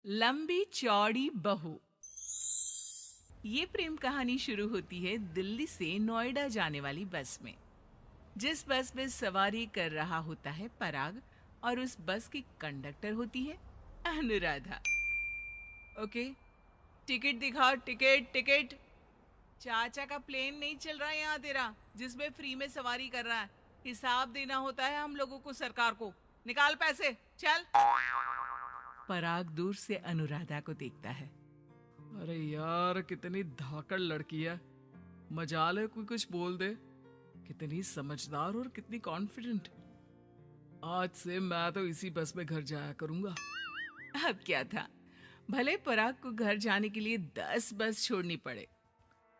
लंबी चौड़ी बहू। ये प्रेम कहानी शुरू होती है दिल्ली से नोएडा जाने वाली बस में। जिस बस में सवारी कर रहा होता है पराग और उस बस की कंडक्टर होती है अनुराधा। ओके, टिकट दिखाओ, टिकट टिकट। चाचा का प्लेन नहीं चल रहा है यहाँ तेरा, जिसमें फ्री में सवारी कर रहा है। हिसाब देना होता है हम लोगों को, सरकार को। निकाल पैसे, चल। पराग दूर से अनुराधा को देखता है। अरे यार, कितनी धाकड़ लड़की है। मजाल है कोई कुछ बोल दे। कितनी समझदार और कितनी कॉन्फिडेंट। आज से मैं तो इसी बस में घर जाया करूंगा। अब क्या था, भले पराग को घर जाने के लिए 10 बस छोड़नी पड़े,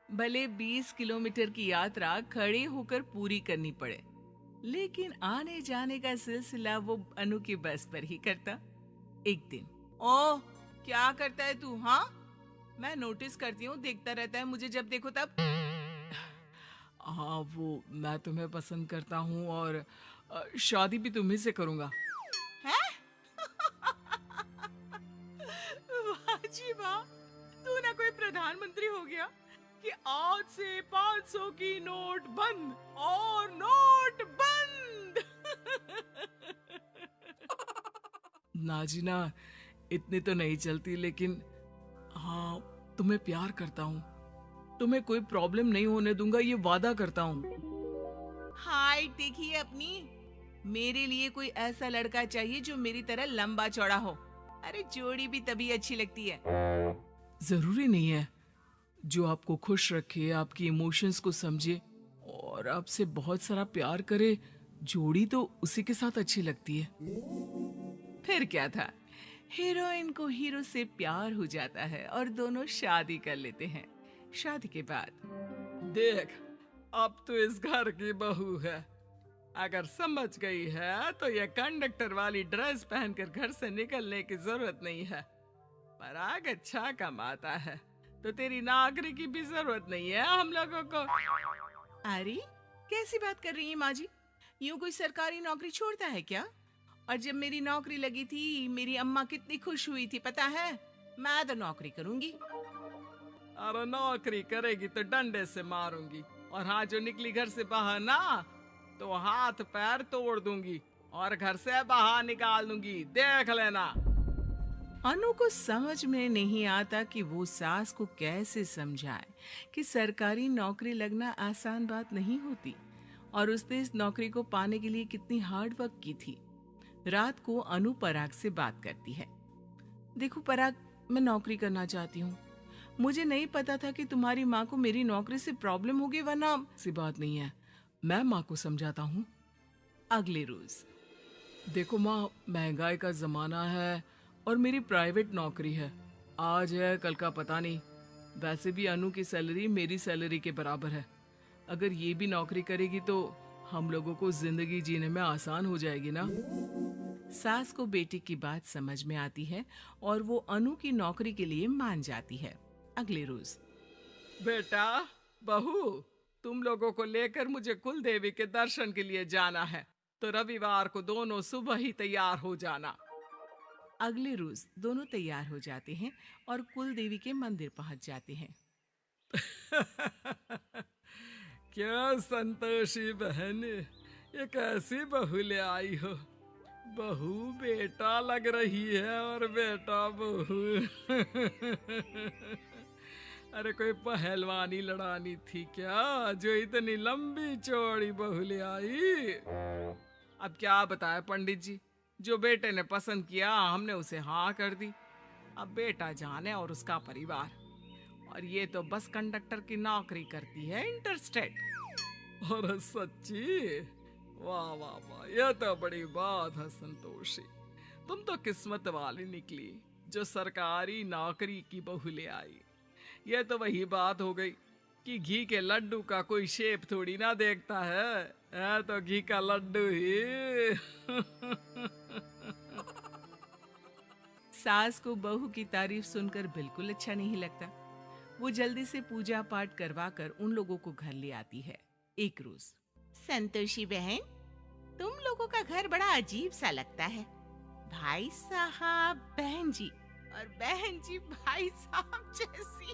भले 20 किलोमीटर की यात्रा खड़े होकर पूरी करनी पड़े, लेकिन आने जाने का सिलसिला वो अनु की बस पर ही करता। एक दिन, ओह क्या करता है तू? हाँ, मैं नोटिस करती हूँ, देखता रहता है मुझे जब देखो तब। हाँ, वो मैं तुम्हें पसंद करता हूँ और शादी भी तुम्ही से करूंगा। है? वाह जी वाह, तू ना कोई प्रधानमंत्री हो गया कि आज से 500 की नोट बंद और नोट बंद। नाजिना, इतनी तो नहीं चलती, लेकिन हाँ, तुम्हें प्यार करता हूँ। तुम्हें कोई प्रॉब्लम नहीं होने दूंगा, ये वादा करता हूँ। हाइट देखिए अपनी। मेरे लिए कोई ऐसा लड़का चाहिए जो मेरी तरह लंबा चौड़ा हो। अरे जोड़ी भी तभी अच्छी लगती है। जरूरी नहीं है, जो आपको खुश रखे, आपकी इमोशंस को समझे और आपसे बहुत सारा प्यार करे, जोड़ी तो उसी के साथ अच्छी लगती है। फिर क्या था, हीरोइन को हीरो से प्यार हो जाता है और दोनों शादी कर लेते हैं। शादी के बाद देख, अब तो इस घर की बहू है। अगर समझ गई है तो ये कंडक्टर वाली ड्रेस पहनकर घर से निकलने की जरूरत नहीं है। पराग अच्छा कमाता है तो तेरी नौकरी की भी जरूरत नहीं है हम लोगों को। अरे कैसी बात कर रही है माँ जी? यूं कोई सरकारी नौकरी छोड़ता है क्या? और जब मेरी नौकरी लगी थी, मेरी अम्मा कितनी खुश हुई थी पता है? मैं तो नौकरी करूंगी। अरे नौकरी करेगी तो डंडे से मारूंगी, और हाँ, जो निकली घर से बाहर ना, तो हाथ पैर तोड़ दूंगी और घर से बाहर निकाल दूंगी, देख लेना। अनु को समझ में नहीं आता कि वो सास को कैसे समझाए कि सरकारी नौकरी लगना आसान बात नहीं होती, और उसने इस नौकरी को पाने के लिए कितनी हार्ड वर्क की थी। रात को अनु पराग से बात करती है। देखो पराग, मैं नौकरी करना चाहती हूँ। मुझे नहीं पता था कि तुम्हारी माँ को मेरी नौकरी से प्रॉब्लम होगी, वरना। ऐसी बात नहीं है, मैं माँ को समझाता हूँ। अगले रोज, देखो माँ, महंगाई का जमाना है और मेरी प्राइवेट नौकरी है। आज है कल का पता नहीं। वैसे भी अनु की सैलरी मेरी सैलरी के बराबर है। अगर ये भी नौकरी करेगी तो हम लोगों को जिंदगी जीने में आसान हो जाएगी ना। सास को बेटी की बात समझ में आती है और वो अनु की नौकरी के लिए मान जाती है। अगले रोज, बेटा, बहू, तुम लोगों को लेकर मुझे कुल देवी के दर्शन के लिए जाना है, तो रविवार को दोनों सुबह ही तैयार हो जाना। अगले रोज दोनों तैयार हो जाते हैं और कुल देवी के मंदिर पहुंच जाते हैं। क्या संतोषी बहन, ये कैसी बहू ले आई हो? बहू बेटा लग रही है और बेटा बहू। अरे कोई पहलवानी लड़ानी थी क्या, जो इतनी लंबी चौड़ी बहू ले आई? अब क्या बताए पंडित जी, जो बेटे ने पसंद किया हमने उसे हाँ कर दी। अब बेटा जाने और उसका परिवार। और ये तो बस कंडक्टर की नौकरी करती है, इंटरस्टेट। और सच्ची? वाह वाह वाह, यह तो बड़ी बात है संतोषी। तुम तो किस्मत वाली निकली जो सरकारी नौकरी की बहू ले आई। यह तो वही बात हो गई कि घी के लड्डू का कोई शेप थोड़ी ना देखता है तो घी का लड्डू ही। सास को बहू की तारीफ सुनकर बिल्कुल अच्छा नहीं लगता। वो जल्दी से पूजा पाठ करवा कर उन लोगों को घर ले आती है। एक रोज, संतोषी बहन, तुम लोगों का घर बड़ा अजीब सा लगता है। भाई साहब, बहन जी, और बहन जी भाई साहब जैसी।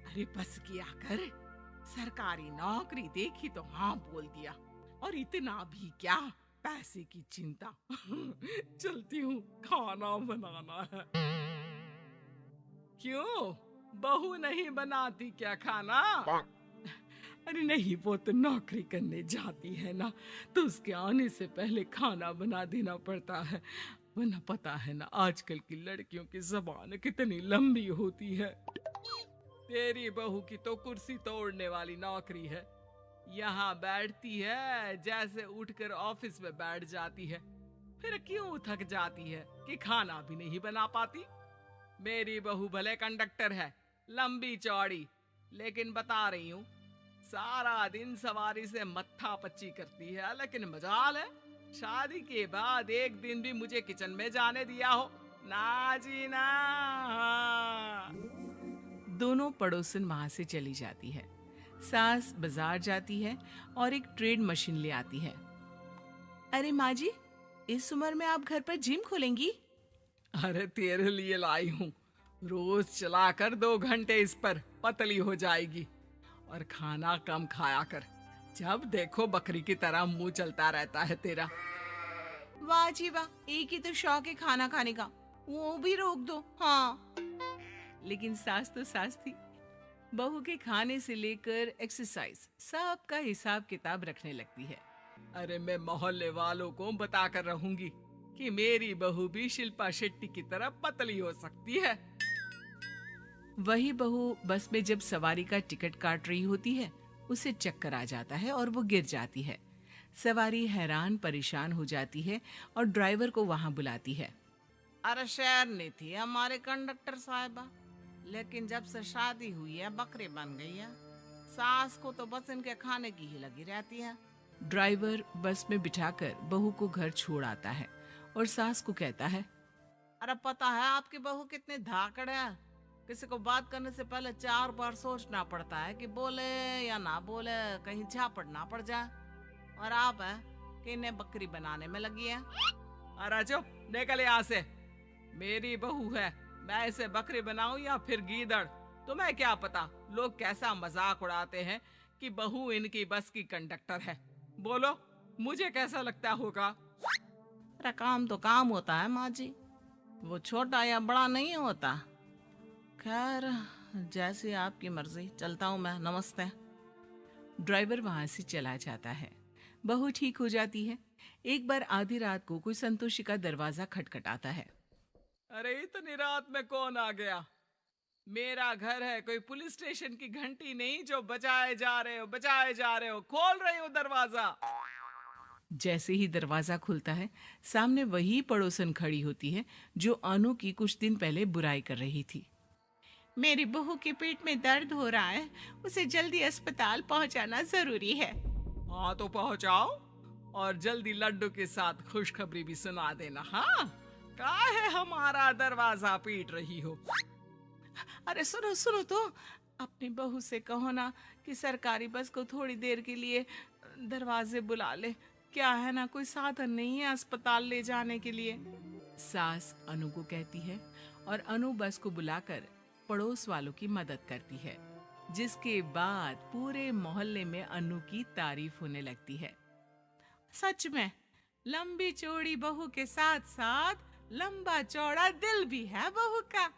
अरे बस किया कर, सरकारी नौकरी देखी तो हाँ बोल दिया, और इतना भी क्या, पैसे की चिंता। चलती हूँ, खाना बनाना है। क्यों, बहू नहीं बनाती क्या खाना? अरे नहीं, वो तो नौकरी करने जाती है ना, तो उसके आने से पहले खाना बना देना पड़ता है, वरना पता है ना आजकल की लड़कियों की ज़बान कितनी लंबी होती है। तेरी बहू की तो कुर्सी तोड़ने वाली नौकरी है, यहाँ बैठती है जैसे उठकर ऑफिस में बैठ जाती है, फिर क्यों थक जाती है कि खाना भी नहीं बना पाती। मेरी बहू भले कंडक्टर है, लंबी चौड़ी, लेकिन बता रही हूँ, सारा दिन सवारी से मत्था पच्ची करती है, लेकिन मजाल है शादी के बाद एक दिन भी मुझे किचन में जाने दिया हो ना जी ना। दोनों पड़ोसन वहां से चली जाती है। सास बाजार जाती है और एक ट्रेड मशीन ले आती है। अरे माँ जी, इस उम्र में आप घर पर जिम खोलेंगी? अरे तेरे लिए लाई हूँ, रोज चलाकर 2 घंटे इस पर, पतली हो जाएगी। और खाना कम खाया कर, जब देखो बकरी की तरह मुंह चलता रहता है तेरा। वाह जी वाह, एक ही तो शौक है खाना खाने का, वो भी रोक दो। हाँ, लेकिन सास तो सास थी, बहू के खाने से लेकर एक्सरसाइज सबका हिसाब किताब रखने लगती है। अरे मैं मोहल्ले वालों को बताकर रहूंगी कि मेरी बहू भी शिल्पा शेट्टी की तरह पतली हो सकती है। वही बहू बस में जब सवारी का टिकट काट रही होती है, उसे चक्कर आ जाता है और वो गिर जाती है। सवारी हैरान परेशान हो जाती है और ड्राइवर को वहां बुलाती है। अरे शहर नहीं थी हमारे कंडक्टर साहिबा, लेकिन जब से शादी हुई है बकरी बन गई है, सास को तो बस इनके खाने की ही लगी रहती है। ड्राइवर बस में बिठाकर बहू को घर छोड़ आता है और सास को कहता है, अरे पता है आपकी बहू कितनी धाकड़ है, किसी को बात करने से पहले 4 बार सोचना पड़ता है कि बोले या ना बोले, कहीं झापड़ ना पड़ जाए, और आप है कि इन्हें बकरी बनाने में लगी है। अरे चुप, निकल यहाँ से, मेरी बहू है, मैं इसे बकरी बनाऊं या फिर गीदड़, तुम्हें क्या पता लोग कैसा मजाक उड़ाते हैं कि बहू इनकी बस की कंडक्टर है। बोलो, मुझे कैसा लगता होगा? अरे काम तो काम होता है माँ जी, वो छोटा या बड़ा नहीं होता। खैर, जैसी आपकी मर्जी, चलता हूँ मैं, नमस्ते। ड्राइवर वहां से चला जाता है। बहू ठीक हो जाती है। एक बार आधी रात को कोई संतोषी का दरवाजा खटखटाता है। अरे इतनी रात में कौन आ गया? मेरा घर है, कोई पुलिस स्टेशन की घंटी नहीं जो बजाए जा रहे हो, खोल रहे हो दरवाजा। जैसे ही दरवाजा खुलता है, सामने वही पड़ोसन खड़ी होती है जो अनु की कुछ दिन पहले बुराई कर रही थी। मेरी बहू के पेट में दर्द हो रहा है, उसे जल्दी अस्पताल पहुंचाना जरूरी है। हाँ तो पहुंचाओ, और जल्दी लड्डू के साथ खुशखबरी भी सुना देना। हाँ, काहे हमारा दरवाजा पीट रही हो? अरे सुनो सुनो तो, अपनी बहू से कहो ना कि सरकारी बस को थोड़ी देर के लिए दरवाजे बुला ले, क्या है ना कोई साधन नहीं है अस्पताल ले जाने के लिए। सास अनु को कहती है और अनु बस को बुलाकर पड़ोस वालों की मदद करती है, जिसके बाद पूरे मोहल्ले में अनु की तारीफ होने लगती है। सच में लंबी चौड़ी बहू के साथ साथ लंबा चौड़ा दिल भी है बहू का।